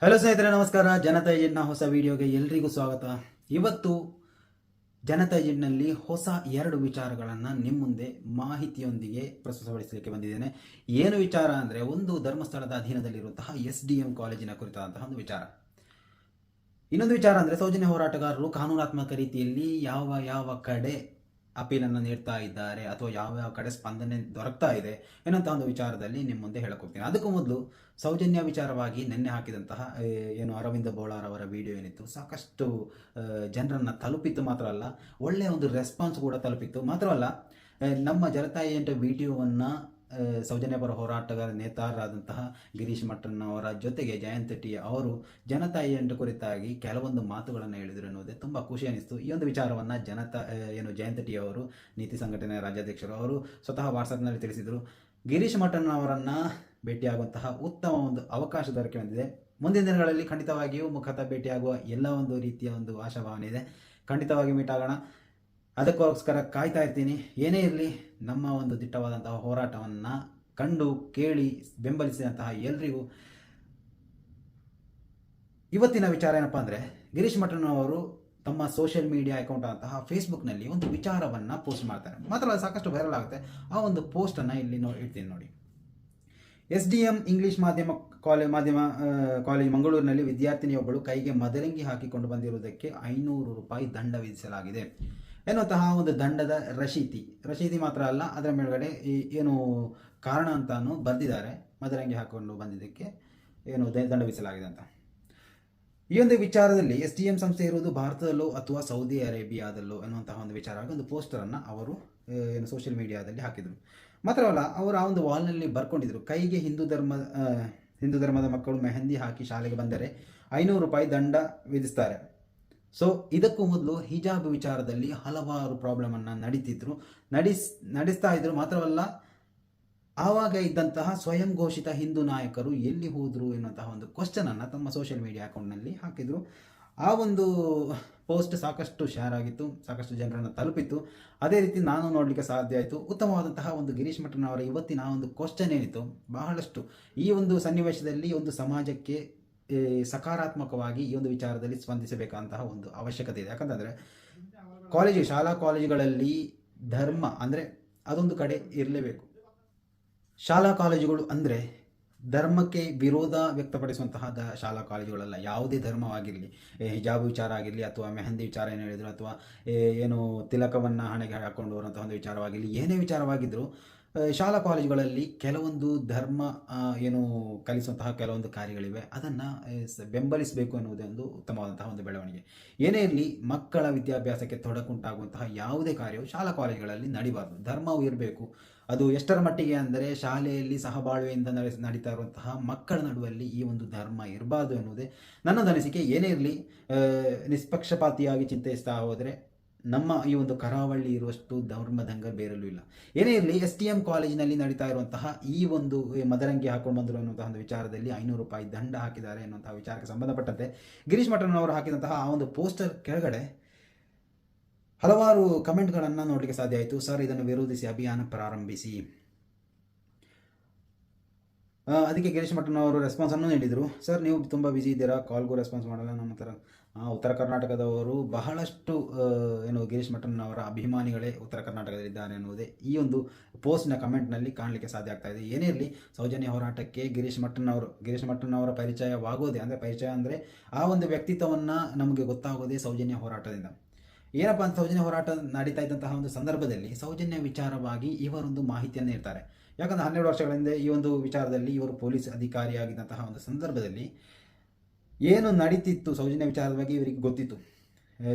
Hello ಸ್ನೇಹಿತರೆ, ನಮಸ್ಕಾರ. ಜನತಾ ಏಜೆಂಟ್ನ ಹೊಸ ವಿಡಿಯೋಗೆ ಎಲ್ರಿಗೂ ಸ್ವಾಗತ. ಇವತ್ತು ಜನತಾ ಏಜೆಂಟ್ನಲ್ಲಿ ಹೊಸ 2 ವಿಚಾರಗಳನ್ನು ನಿಮ್ಮ ಮುಂದೆ ಮಾಹಿತಿಯೊಂದಿಗೆ ಪ್ರಸ್ತುತಪಡಿಸಲಿಕ್ಕೆ ಬಂದಿದ್ದೇನೆ. ಏನು ವಿಚಾರ ಅಂದರೆ, ಒಂದು ಧರ್ಮಸ್ಥಳದ ಅಧೀನದಲ್ಲಿರುವಂತಹ SDM ಕಾಲೇಜಿನ ಕುರಿತಾದಂತಹ ಒಂದು ವಿಚಾರ. ಇನ್ನೊಂದು ವಿಚಾರ ಅಂದರೆ, ಸೌಜನ್ಯ ಹೋರಾಟಗಾರರು ಕಾನೂನಾತ್ಮಕ ರೀತಿಯಲ್ಲಿ ಯಾವ ಕಡೆ ಅಪೀಲನ್ನು ನೀಡ್ತಾ ಇದ್ದಾರೆ ಅಥವಾ ಯಾವ ಕಡೆ ಸ್ಪಂದನೆ ದೊರಕ್ತಾ ಇದೆ ಎನ್ನುವಂತಹ ಒಂದು ವಿಚಾರದಲ್ಲಿ ನಿಮ್ಮ ಮುಂದೆ ಹೇಳಕ್ಕೋಗ್ತೀನಿ. ಅದಕ್ಕೂ ಮೊದಲು ಸೌಜನ್ಯ ವಿಚಾರವಾಗಿ ನಿನ್ನೆ ಹಾಕಿದಂತಹ ಏನು ಅರವಿಂದ ಬೋಳಾರ್ ಅವರ ವಿಡಿಯೋ ಏನಿತ್ತು, ಸಾಕಷ್ಟು ಜನರನ್ನು ತಲುಪಿತ್ತು. ಮಾತ್ರ ಅಲ್ಲ, ಒಳ್ಳೆಯ ಒಂದು ರೆಸ್ಪಾನ್ಸ್ ಕೂಡ ತಲುಪಿತ್ತು. ಮಾತ್ರವಲ್ಲ, ನಮ್ಮ ಜನತಾ ಏಜೆಂಟ್ ವಿಡಿಯೋವನ್ನು ಸೌಜನ್ಯ ಪರ ಹೋರಾಟಗಾರ ನೇತಾರರಾದಂತಹ ಗಿರೀಶ್ ಮಟ್ಟಣ್ಣ ಅವರ ಜೊತೆಗೆ ಜಯಂತ್ ಟಿ ಅವರು ಜನತಾ ಏಜೆಂಟ್ ಕುರಿತಾಗಿ ಕೆಲವೊಂದು ಮಾತುಗಳನ್ನು ಹೇಳಿದರು ಎನ್ನುವುದೇ ತುಂಬ ಖುಷಿ ಅನಿಸ್ತು. ಈ ಒಂದು ವಿಚಾರವನ್ನು ಜಯಂತ್ ಟಿ ಅವರು, ನೀತಿ ಸಂಘಟನೆಯ ರಾಜ್ಯಾಧ್ಯಕ್ಷರು, ಅವರು ಸ್ವತಃ ವಾಟ್ಸಪ್ನಲ್ಲಿ ತಿಳಿಸಿದರು. ಗಿರೀಶ್ ಮಟ್ಟಣ್ಣ ಅವರನ್ನು ಭೇಟಿಯಾಗುವಂತಹ ಉತ್ತಮ ಒಂದು ಅವಕಾಶ ದೊರಕಿ ಬಂದಿದೆ. ಮುಂದಿನ ದಿನಗಳಲ್ಲಿ ಖಂಡಿತವಾಗಿಯೂ ಮುಖತಃ ಭೇಟಿಯಾಗುವ ಎಲ್ಲ ಒಂದು ರೀತಿಯ ಒಂದು ಆಶಾಭಾವನೆ ಇದೆ. ಖಂಡಿತವಾಗಿ ಮೀಟ್ ಆಗೋಣ. ಅದಕ್ಕೋಸ್ಕರ ಕಾಯ್ತಾ ಇರ್ತೀನಿ. ಏನೇ ಇರಲಿ, ನಮ್ಮ ಒಂದು ದಿಟ್ಟವಾದಂತಹ ಹೋರಾಟವನ್ನು ಕಂಡು ಕೇಳಿ ಬೆಂಬಲಿಸಿದಂತಹ ಎಲ್ರಿಗೂ ಇವತ್ತಿನ ವಿಚಾರ ಏನಪ್ಪ ಅಂದರೆ, ಗಿರೀಶ್ ಮಟ್ಟಣ್ಣ ಅವರು ತಮ್ಮ ಸೋಷಿಯಲ್ ಮೀಡಿಯಾ ಅಕೌಂಟ್ ಅಂತಹ ಫೇಸ್ಬುಕ್ನಲ್ಲಿ ಒಂದು ವಿಚಾರವನ್ನು ಪೋಸ್ಟ್ ಮಾಡ್ತಾರೆ. ಮಾತ್ರ ಸಾಕಷ್ಟು ವೈರಲ್ ಆಗುತ್ತೆ. ಆ ಒಂದು ಪೋಸ್ಟನ್ನು ಇಲ್ಲಿ ಇಡ್ತೀನಿ ನೋಡಿ. SDM ಇಂಗ್ಲಿಷ್ ಮಾಧ್ಯಮ ಕಾಲೇಜ್ ಮಂಗಳೂರಿನಲ್ಲಿ ವಿದ್ಯಾರ್ಥಿನಿಯೊಬ್ಬಳು ಕೈಗೆ ಮದರಂಗಿ ಹಾಕಿಕೊಂಡು ಬಂದಿರುವುದಕ್ಕೆ 500 ರೂಪಾಯಿ ದಂಡ ವಿಧಿಸಲಾಗಿದೆ ಎನ್ನುವಂತಹ ಒಂದು ದಂಡದ ರಶೀತಿ ಮಾತ್ರ ಅಲ್ಲ, ಅದರ ಮೇಲ್ಗಡೆ ಏನು ಕಾರಣ ಅಂತಾನು ಬರೆದಿದ್ದಾರೆ. ಮದರಂಗಿ ಹಾಕಿಕೊಂಡು ಬಂದಿದ್ದಕ್ಕೆ ಏನು ದಂಡ ವಿಧಿಸಲಾಗಿದೆ ಅಂತ. ಈ ಒಂದು ವಿಚಾರದಲ್ಲಿ SDM ಸಂಸ್ಥೆ ಇರುವುದು ಭಾರತದಲ್ಲೋ ಅಥವಾ ಸೌದಿ ಅರೇಬಿಯಾದಲ್ಲೋ ಎನ್ನುವಂತಹ ಒಂದು ವಿಚಾರವಾಗಿ ಒಂದು ಪೋಸ್ಟರನ್ನು ಅವರು ಏನು ಸೋಷಿಯಲ್ ಮೀಡಿಯಾದಲ್ಲಿ ಹಾಕಿದರು. ಮಾತ್ರವಲ್ಲ, ಅವರು ಆ ಒಂದು ವಾಲ್ನಲ್ಲಿ ಬರ್ಕೊಂಡಿದ್ರು, ಕೈಗೆ ಹಿಂದೂ ಧರ್ಮದ ಮಕ್ಕಳು ಮೆಹಂದಿ ಹಾಕಿ ಶಾಲೆಗೆ ಬಂದರೆ 500 ರೂಪಾಯಿ ದಂಡ ವಿಧಿಸ್ತಾರೆ. ಸೊ ಇದಕ್ಕೂ ಮೊದಲು ಹಿಜಾಬ್ ವಿಚಾರದಲ್ಲಿ ಹಲವಾರು ಪ್ರಾಬ್ಲಮನ್ನು ನಡೆಸ್ತಾ ಇದ್ರು. ಮಾತ್ರವಲ್ಲ, ಆವಾಗ ಇದ್ದಂತಹ ಸ್ವಯಂ ಘೋಷಿತ ಹಿಂದೂ ನಾಯಕರು ಎಲ್ಲಿ ಹೋದರು ಎನ್ನುವಂತಹ ಒಂದು ಕ್ವಶನನ್ನು ತಮ್ಮ ಸೋಷಿಯಲ್ ಮೀಡಿಯಾ ಅಕೌಂಟ್ನಲ್ಲಿ ಹಾಕಿದರು. ಆ ಒಂದು ಪೋಸ್ಟ್ ಸಾಕಷ್ಟು ಶೇರ್ ಆಗಿತ್ತು, ಸಾಕಷ್ಟು ಜನರನ್ನು ತಲುಪಿತ್ತು. ಅದೇ ರೀತಿ ನಾನು ನೋಡಲಿಕ್ಕೆ ಸಾಧ್ಯ ಆಯಿತು. ಉತ್ತಮವಾದಂತಹ ಒಂದು ಗಿರೀಶ್ ಮಟ್ಟಣ್ಣ ಅವರ ಇವತ್ತಿನ ಒಂದು ಕ್ವಶನ್ ಏನಿತ್ತು, ಬಹಳಷ್ಟು ಈ ಒಂದು ಸನ್ನಿವೇಶದಲ್ಲಿ ಒಂದು ಸಮಾಜಕ್ಕೆ ಸಕಾರಾತ್ಮಕವಾಗಿ ಈ ಒಂದು ವಿಚಾರದಲ್ಲಿ ಸ್ಪಂದಿಸಬೇಕಂತಹ ಒಂದು ಅವಶ್ಯಕತೆ ಇದೆ. ಯಾಕಂತಂದರೆ ಶಾಲಾ ಕಾಲೇಜುಗಳಲ್ಲಿ ಧರ್ಮ ಅಂದರೆ ಅದೊಂದು ಕಡೆ ಇರಲೇಬೇಕು. ಶಾಲಾ ಕಾಲೇಜುಗಳು ಅಂದರೆ ಧರ್ಮಕ್ಕೆ ವಿರೋಧ ವ್ಯಕ್ತಪಡಿಸುವಂತಹ ಶಾಲಾ ಕಾಲೇಜುಗಳಲ್ಲ. ಯಾವುದೇ ಧರ್ಮವಾಗಿರಲಿ, ಹಿಜಾಬ್ ವಿಚಾರ ಆಗಿರಲಿ ಅಥವಾ ಮೆಹಂದಿ ವಿಚಾರ ಏನು ಹೇಳಿದರು ಅಥವಾ ಏನು ತಿಲಕವನ್ನು ಹಣೆಗೆ ಹಾಕ್ಕೊಂಡು ಬರುವಂತಹ ಒಂದು ವಿಚಾರವಾಗಿರಲಿ, ಏನೇ ವಿಚಾರವಾಗಿದ್ದರೂ ಶಾಲಾ ಕಾಲೇಜುಗಳಲ್ಲಿ ಕೆಲವೊಂದು ಧರ್ಮ ಏನು ಕಲಿಸುವಂತಹ ಕೆಲವೊಂದು ಕಾರ್ಯಗಳಿವೆ. ಅದನ್ನು ಬೆಂಬಲಿಸಬೇಕು ಎನ್ನುವುದೇ ಒಂದು ಉತ್ತಮವಾದಂತಹ ಒಂದು ಬೆಳವಣಿಗೆ. ಏನೇ ಇರಲಿ, ಮಕ್ಕಳ ವಿದ್ಯಾಭ್ಯಾಸಕ್ಕೆ ತೊಡಕುಂಟಾಗುವಂತಹ ಯಾವುದೇ ಕಾರ್ಯವು ಶಾಲಾ ಕಾಲೇಜುಗಳಲ್ಲಿ ನಡಿಬಾರದು. ಧರ್ಮವು ಇರಬೇಕು. ಅದು ಎಷ್ಟರ ಮಟ್ಟಿಗೆ ಅಂದರೆ, ಶಾಲೆಯಲ್ಲಿ ಸಹಬಾಳ್ವೆಯಿಂದ ನಡೀತಾ ಇರುವಂತಹ ಮಕ್ಕಳ ನಡುವಲ್ಲಿ ಈ ಒಂದು ಧರ್ಮ ಇರಬಾರ್ದು ಎನ್ನುವುದೇ ನನ್ನೊಂದು ಅನಿಸಿಕೆ. ಏನೇ ಇರಲಿ, ನಿಷ್ಪಕ್ಷಪಾತಿಯಾಗಿ ಚಿಂತಿಸ್ತಾ ಹೋದರೆ ನಮ್ಮ ಈ ಒಂದು ಕರಾವಳಿ ಇರುವಷ್ಟು ಧರ್ಮದಂಗ ಬೇರೆಲ್ಲೂ ಇಲ್ಲ. ಏನೇ ಇರಲಿ, SDM ಕಾಲೇಜಿನಲ್ಲಿ ನಡೀತಾ ಇರುವಂತಹ ಈ ಒಂದು ಮದರಂಗಿ ಹಾಕೊಂಡು ಬಂದರು ಅನ್ನುವಂತಹ ಒಂದು ವಿಚಾರದಲ್ಲಿ 500 ರೂಪಾಯಿ ದಂಡ ಹಾಕಿದ್ದಾರೆ ಎನ್ನುವಂತಹ ವಿಚಾರಕ್ಕೆ ಸಂಬಂಧಪಟ್ಟಂತೆ ಗಿರೀಶ್ ಮಟ್ಟಣ್ಣವರು ಹಾಕಿದಂತಹ ಆ ಒಂದು ಪೋಸ್ಟರ್ ಕೆಳಗಡೆ ಹಲವಾರು ಕಮೆಂಟ್ಗಳನ್ನು ನೋಡಲಿಕ್ಕೆ ಸಾಧ್ಯ ಆಯಿತು. ಸರ್, ಇದನ್ನು ವಿರೋಧಿಸಿ ಅಭಿಯಾನ ಪ್ರಾರಂಭಿಸಿ. ಅದಕ್ಕೆ ಗಿರೀಶ್ ಮಟ್ಟಣ್ಣವರು ರೆಸ್ಪಾನ್ಸನ್ನು ನೀಡಿದರು. ಸರ್, ನೀವು ತುಂಬ ಬ್ಯುಸಿ ಇದ್ದೀರಾ, ಕಾಲ್ಗೂ ರೆಸ್ಪಾನ್ಸ್ ಮಾಡಲ್ಲ. ನಮ್ಮ ಥರ ಉತ್ತರ ಕರ್ನಾಟಕದವರು ಬಹಳಷ್ಟು ಗಿರೀಶ್ ಮಟ್ಟಣ್ಣವರ ಅಭಿಮಾನಿಗಳೇ ಉತ್ತರ ಕರ್ನಾಟಕದಲ್ಲಿದ್ದಾರೆ ಎನ್ನುವುದೇ ಈ ಒಂದು ಪೋಸ್ಟ್ನ ಕಮೆಂಟ್ನಲ್ಲಿ ಕಾಣಲಿಕ್ಕೆ ಸಾಧ್ಯ ಆಗ್ತಾ ಇದೆ. ಏನೇ ಇರಲಿ, ಸೌಜನ್ಯ ಹೋರಾಟಕ್ಕೆ ಗಿರೀಶ್ ಮಟ್ಟಣ್ಣವರ ಪರಿಚಯವಾಗೋದೇ ಅಂದರೆ ಆ ಒಂದು ವ್ಯಕ್ತಿತ್ವವನ್ನು ನಮಗೆ ಗೊತ್ತಾಗೋದೇ ಸೌಜನ್ಯ ಹೋರಾಟದಿಂದ. ಏನಪ್ಪ ಅಂತ, ಸೌಜನ್ಯ ಹೋರಾಟ ನಡೀತಾ ಇದ್ದಂತಹ ಒಂದು ಸಂದರ್ಭದಲ್ಲಿ ಸೌಜನ್ಯ ವಿಚಾರವಾಗಿ ಇವರೊಂದು ಮಾಹಿತಿಯನ್ನು ನೀಡ್ತಾರೆ. ಯಾಕಂದರೆ 12 ವರ್ಷಗಳ ಹಿಂದೆ ಈ ಒಂದು ವಿಚಾರದಲ್ಲಿ ಇವರು ಪೊಲೀಸ್ ಅಧಿಕಾರಿಯಾಗಿದ್ದಂತಹ ಒಂದು ಸಂದರ್ಭದಲ್ಲಿ ಏನು ನಡೀತಿತ್ತು ಸೌಜನ್ಯ ವಿಚಾರದ ಬಗ್ಗೆ ಇವರಿಗೆ ಗೊತ್ತಿತ್ತು.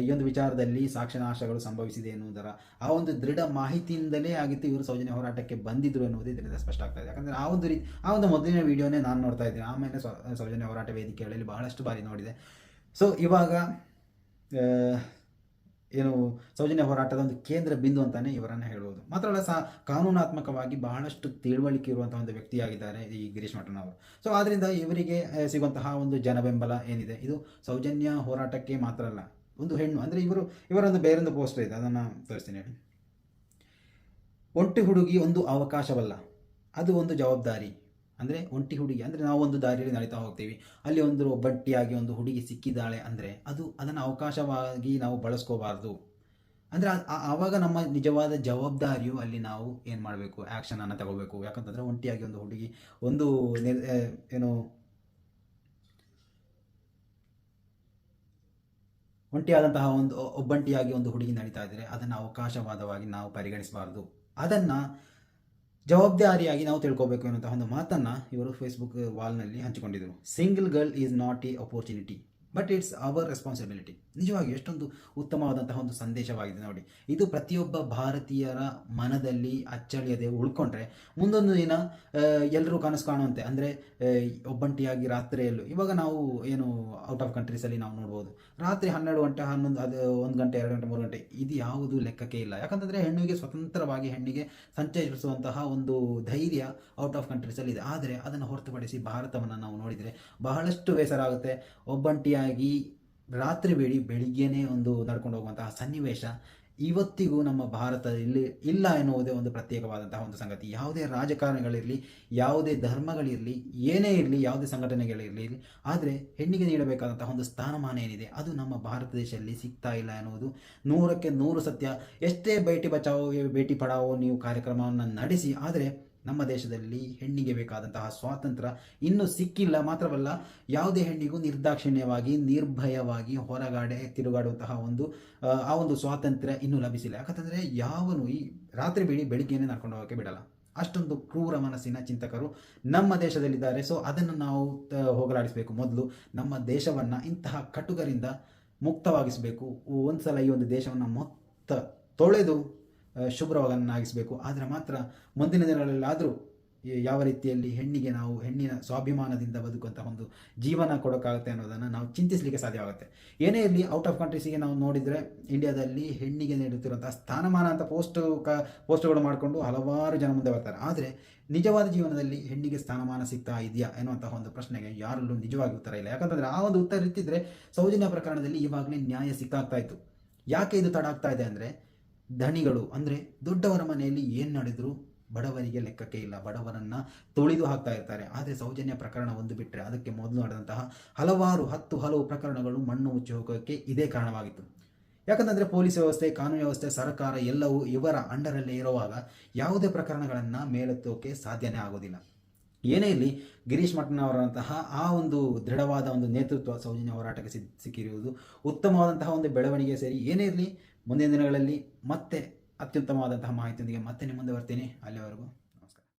ಈ ಒಂದು ವಿಚಾರದಲ್ಲಿ ಸಾಕ್ಷ್ಯನಾಶಗಳು ಸಂಭವಿಸಿದೆ ಎನ್ನುವುದರ ಆ ಒಂದು ದೃಢ ಮಾಹಿತಿಯಿಂದಲೇ ಆಗಿತ್ತು ಇವರು ಸೌಜನ್ಯ ಹೋರಾಟಕ್ಕೆ ಬಂದಿದ್ದರು ಎನ್ನುವುದೇ ಇದರಿಂದ ಸ್ಪಷ್ಟ ಆಗ್ತಾ ಇದೆ. ಯಾಕಂದರೆ ಆ ಒಂದು ಮೊದಲಿನ ವಿಡಿಯೋನೇ ನಾನು ನೋಡ್ತಾ ಇದ್ದೀನಿ. ಆಮೇಲೆ ಸೌಜನ್ಯ ಹೋರಾಟ ವೇದಿಕೆಗಳಲ್ಲಿ ಬಹಳಷ್ಟು ಬಾರಿ ನೋಡಿದೆ. ಸೊ ಇವಾಗ ಏನು ಸೌಜನ್ಯ ಹೋರಾಟದ ಒಂದು ಕೇಂದ್ರ ಬಿಂದು ಅಂತಾನೆ ಇವರನ್ನು ಹೇಳುವುದು. ಮಾತ್ರ ಅಲ್ಲ, ಕಾನೂನಾತ್ಮಕವಾಗಿ ಬಹಳಷ್ಟು ತಿಳುವಳಿಕೆ ಇರುವಂತಹ ಒಂದು ವ್ಯಕ್ತಿಯಾಗಿದ್ದಾರೆ ಈ ಗಿರೀಶ್ ಮಟ್ಟಣ್ಣವರು. ಸೊ ಆದ್ದರಿಂದ ಇವರಿಗೆ ಸಿಗುವಂತಹ ಒಂದು ಜನಬೆಂಬಲ ಏನಿದೆ, ಇದು ಸೌಜನ್ಯ ಹೋರಾಟಕ್ಕೆ ಮಾತ್ರ ಅಲ್ಲ, ಒಂದು ಹೆಣ್ಣು ಅಂದರೆ ಇವರೊಂದು ಬೇರೊಂದು ಪೋಸ್ಟರ್ ಇದೆ, ಅದನ್ನು ತೋರಿಸ್ತೀನಿ ಹೇಳಿ. ಒಂಟಿ ಹುಡುಗಿ ಒಂದು ಅವಕಾಶವಲ್ಲ, ಅದು ಒಂದು ಜವಾಬ್ದಾರಿ. ಅಂದರೆ ಒಂಟಿ ಹುಡುಗಿ ಅಂದರೆ ನಾವು ಒಂದು ದಾರಿಯಲ್ಲಿ ನಡೀತಾ ಹೋಗ್ತೀವಿ, ಅಲ್ಲಿ ಒಂದು ಒಬ್ಬಂಟಿಯಾಗಿ ಒಂದು ಹುಡುಗಿ ಸಿಕ್ಕಿದ್ದಾಳೆ ಅಂದರೆ ಅದನ್ನು ಅವಕಾಶವಾಗಿ ನಾವು ಬಳಸ್ಕೋಬಾರ್ದು. ಅಂದರೆ ಆವಾಗ ನಮ್ಮ ನಿಜವಾದ ಜವಾಬ್ದಾರಿಯು ಅಲ್ಲಿ ನಾವು ಏನು ಮಾಡಬೇಕು, ಆ್ಯಕ್ಷನನ್ನು ತಗೋಬೇಕು. ಯಾಕಂತಂದರೆ ಒಂಟಿಯಾಗಿ ಒಂದು ಹುಡುಗಿ ಒಂದು ಏನು ಒಂಟಿಯಾದಂತಹ ಒಂದು ಒಬ್ಬಂಟಿಯಾಗಿ ಒಂದು ಹುಡುಗಿ ನಡೀತಾ ಇದ್ದರೆ ಅದನ್ನು ಅವಕಾಶವಾದವಾಗಿ ನಾವು ಪರಿಗಣಿಸಬಾರ್ದು, ಅದನ್ನು ಜವಾಬ್ದಾರಿಯಾಗಿ ನಾವು ತಿಳ್ಕೊಬೇಕು ಅನ್ನುವಂತಹ ಒಂದು ಮಾತನ್ನು ಇವರು ಫೇಸ್ಬುಕ್ ವಾಲ್ನಲ್ಲಿ ಹಂಚಿಕೊಂಡಿದ್ದರು. Single girl is not a opportunity but it's our responsibility. ನಿಜವಾಗಿ ಎಷ್ಟೊಂದು ಉತ್ತಮವಾದಂತಹ ಒಂದು ಸಂದೇಶವಾಗಿದೆ ನೋಡಿ. ಇದು ಪ್ರತಿಯೊಬ್ಬ ಭಾರತೀಯರ ಮನದಲ್ಲಿ ಅಚ್ಚಳಿಯದೆ ಉಳ್ಕೊಂಡ್ರೆ ಮುಂದೊಂದು ದಿನ ಎಲ್ಲರೂ ಕನಸು ಕಾಣುವಂತೆ, ಅಂದರೆ ಒಬ್ಬಂಟಿಯಾಗಿ ರಾತ್ರಿಯಲ್ಲೂ ಇವಾಗ ನಾವು ಏನು ಔಟ್ ಆಫ್ ಕಂಟ್ರೀಸಲ್ಲಿ ನಾವು ನೋಡ್ಬೋದು, ರಾತ್ರಿ 12 ಗಂಟೆ 11 ಅದು 1 ಗಂಟೆ 2 ಗಂಟೆ 3 ಗಂಟೆ ಇದು ಯಾವುದು ಲೆಕ್ಕಕ್ಕೆ ಇಲ್ಲ. ಯಾಕಂತಂದರೆ ಹೆಣ್ಣಿಗೆ ಸ್ವತಂತ್ರವಾಗಿ ಹೆಣ್ಣಿಗೆ ಸಂಚರಿಸುವಂತಹ ಒಂದು ಧೈರ್ಯ ಔಟ್ ಆಫ್ ಕಂಟ್ರೀಸಲ್ಲಿ ಇದೆ. ಆದರೆ ಅದನ್ನು ಹೊರತುಪಡಿಸಿ ಭಾರತವನ್ನು ನಾವು ನೋಡಿದರೆ ಬಹಳಷ್ಟು ಬೇಸರ ಆಗುತ್ತೆ. ಒಬ್ಬಂಟಿಯಾಗಿ ರಾತ್ರಿ ಬೆಳಿಗ್ಗೆನೇ ಒಂದು ನಡ್ಕೊಂಡು ಹೋಗುವಂತಹ ಸನ್ನಿವೇಶ ಇವತ್ತಿಗೂ ನಮ್ಮ ಭಾರತದಲ್ಲಿ ಇಲ್ಲ ಎನ್ನುವುದೇ ಒಂದು ಪ್ರತ್ಯೇಕವಾದಂತಹ ಒಂದು ಸಂಗತಿ. ಯಾವುದೇ ರಾಜಕಾರಣಿಗಳಿರಲಿ, ಯಾವುದೇ ಧರ್ಮಗಳಿರಲಿ, ಏನೇ ಇರಲಿ, ಯಾವುದೇ ಸಂಘಟನೆಗಳಿರಲಿ, ಆದರೆ ಹೆಣ್ಣಿಗೆ ನೀಡಬೇಕಾದಂತಹ ಒಂದು ಸ್ಥಾನಮಾನ ಏನಿದೆ ಅದು ನಮ್ಮ ಭಾರತ ದೇಶದಲ್ಲಿ ಸಿಗ್ತಾ ಇಲ್ಲ ಎನ್ನುವುದು 100ಕ್ಕೆ 100 ಸತ್ಯ. ಎಷ್ಟೇ ಬೇಟಿ ಬಚಾವೋ ಬೇಟಿ ಪಡಾವೋ ನೀವು ಕಾರ್ಯಕ್ರಮವನ್ನು ನಡೆಸಿ, ಆದರೆ ನಮ್ಮ ದೇಶದಲ್ಲಿ ಹೆಣ್ಣಿಗೆ ಬೇಕಾದಂತಹ ಸ್ವಾತಂತ್ರ್ಯ ಇನ್ನೂ ಸಿಕ್ಕಿಲ್ಲ. ಮಾತ್ರವಲ್ಲ, ಯಾವುದೇ ಹೆಣ್ಣಿಗೂ ನಿರ್ದಾಕ್ಷಿಣ್ಯವಾಗಿ ನಿರ್ಭಯವಾಗಿ ಹೊರಗಡೆ ತಿರುಗಾಡುವಂತಹ ಆ ಒಂದು ಸ್ವಾತಂತ್ರ್ಯ ಇನ್ನೂ ಲಭಿಸಿಲ್ಲ. ಯಾಕಂತಂದರೆ ಯಾವನು ಈ ರಾತ್ರಿ ಬೆಳಿಗ್ಗೆನೇ ನಡ್ಕೊಂಡು ಹೋಗೋಕ್ಕೆ ಬಿಡಲ್ಲ. ಅಷ್ಟೊಂದು ಕ್ರೂರ ಮನಸ್ಸಿನ ಚಿಂತಕರು ನಮ್ಮ ದೇಶದಲ್ಲಿದ್ದಾರೆ. ಸೊ ಅದನ್ನು ನಾವು ಹೋಗಲಾಡಿಸಬೇಕು. ಮೊದಲು ನಮ್ಮ ದೇಶವನ್ನು ಇಂತಹ ಕಟುಕರಿಂದ ಮುಕ್ತವಾಗಿಸಬೇಕು. ಒಂದು ಸಲ ಈ ಒಂದು ದೇಶವನ್ನು ತೊಳೆದು ಶುಭ್ರವನ್ನಾಗಿಸಬೇಕು. ಆದರೆ ಮಾತ್ರ ಮುಂದಿನ ದಿನಗಳಲ್ಲಾದರೂ ಯಾವ ರೀತಿಯಲ್ಲಿ ಹೆಣ್ಣಿಗೆ ನಾವು ಹೆಣ್ಣಿನ ಸ್ವಾಭಿಮಾನದಿಂದ ಬದುಕುವಂತಹ ಒಂದು ಜೀವನ ಕೊಡೋಕ್ಕಾಗುತ್ತೆ ಅನ್ನೋದನ್ನು ನಾವು ಚಿಂತಿಸಲಿಕ್ಕೆ ಸಾಧ್ಯವಾಗುತ್ತೆ. ಏನೇ ಇರಲಿ, ಔಟ್ ಆಫ್ ಕಂಟ್ರೀಸಿಗೆ ನಾವು ನೋಡಿದರೆ ಇಂಡಿಯಾದಲ್ಲಿ ಹೆಣ್ಣಿಗೆ ನೀಡುತ್ತಿರುವಂತಹ ಸ್ಥಾನಮಾನ ಅಂತ ಪೋಸ್ಟ್ಗಳು ಮಾಡಿಕೊಂಡು ಹಲವಾರು ಜನ ಮುಂದೆ ಬರ್ತಾರೆ. ಆದರೆ ನಿಜವಾದ ಜೀವನದಲ್ಲಿ ಹೆಣ್ಣಿಗೆ ಸ್ಥಾನಮಾನ ಸಿಗ್ತಾ ಇದೆಯಾ ಎನ್ನುವಂತಹ ಒಂದು ಪ್ರಶ್ನೆಗೆ ಯಾರಲ್ಲೂ ನಿಜವಾಗಿ ಉತ್ತರ ಇಲ್ಲ. ಯಾಕಂತಂದರೆ ಆ ಒಂದು ಉತ್ತರ ಇರ್ತಿದ್ರೆ ಸೌಜನ್ಯ ಪ್ರಕರಣದಲ್ಲಿ ಇವಾಗಲೇ ನ್ಯಾಯ ಸಿಕ್ಕಾಗ್ತಾ ಇತ್ತು. ಯಾಕೆ ಇದು ತಡ ಆಗ್ತಾ ಇದೆ ಅಂದರೆ, ಧಣಿಗಳು ಅಂದರೆ ದೊಡ್ಡವರ ಮನೆಯಲ್ಲಿ ಏನು ನಡೆದರೂ ಬಡವರಿಗೆ ಲೆಕ್ಕಕ್ಕೆ ಇಲ್ಲ, ಬಡವರನ್ನು ತುಳಿದು ಹಾಕ್ತಾ ಇರ್ತಾರೆ. ಆದರೆ ಸೌಜನ್ಯ ಪ್ರಕರಣ ಒಂದು ಬಿಟ್ಟರೆ ಅದಕ್ಕೆ ಮೊದಲು ನಡೆದಂತಹ ಹಲವು ಪ್ರಕರಣಗಳು ಮಣ್ಣು ಮುಚ್ಚಿ ಹೋಗೋಕ್ಕೆ ಇದೇ ಕಾರಣವಾಗಿತ್ತು. ಯಾಕಂತಂದರೆ ಪೊಲೀಸ್ ವ್ಯವಸ್ಥೆ, ಕಾನೂನು ವ್ಯವಸ್ಥೆ, ಸರ್ಕಾರ ಎಲ್ಲವೂ ಇವರ ಅಂಡರಲ್ಲೇ ಇರುವಾಗ ಯಾವುದೇ ಪ್ರಕರಣಗಳನ್ನು ಮೇಲೆತ್ತೋಕೆ ಸಾಧ್ಯನೇ ಆಗೋದಿಲ್ಲ. ಏನೇ ಇರಲಿ, ಗಿರೀಶ್ ಮಠನವರಂತಹ ಆ ಒಂದು ದೃಢವಾದ ಒಂದು ನೇತೃತ್ವ ಸೌಜನ್ಯ ಹೋರಾಟಕ್ಕೆ ಸಿಕ್ಕಿರುವುದು ಉತ್ತಮವಾದಂತಹ ಒಂದು ಬೆಳವಣಿಗೆ ಸೇರಿ. ಏನೇ ಇರಲಿ, ಮುಂದಿನ ದಿನಗಳಲ್ಲಿ ಮತ್ತೆ ಅತ್ಯುತ್ತಮವಾದಂತಹ ಮಾಹಿತಿಯೊಂದಿಗೆ ಮತ್ತೆ ನಿಮ್ಮ ಮುಂದೆ ಬರ್ತೀನಿ. ಅಲ್ಲಿವರೆಗೂ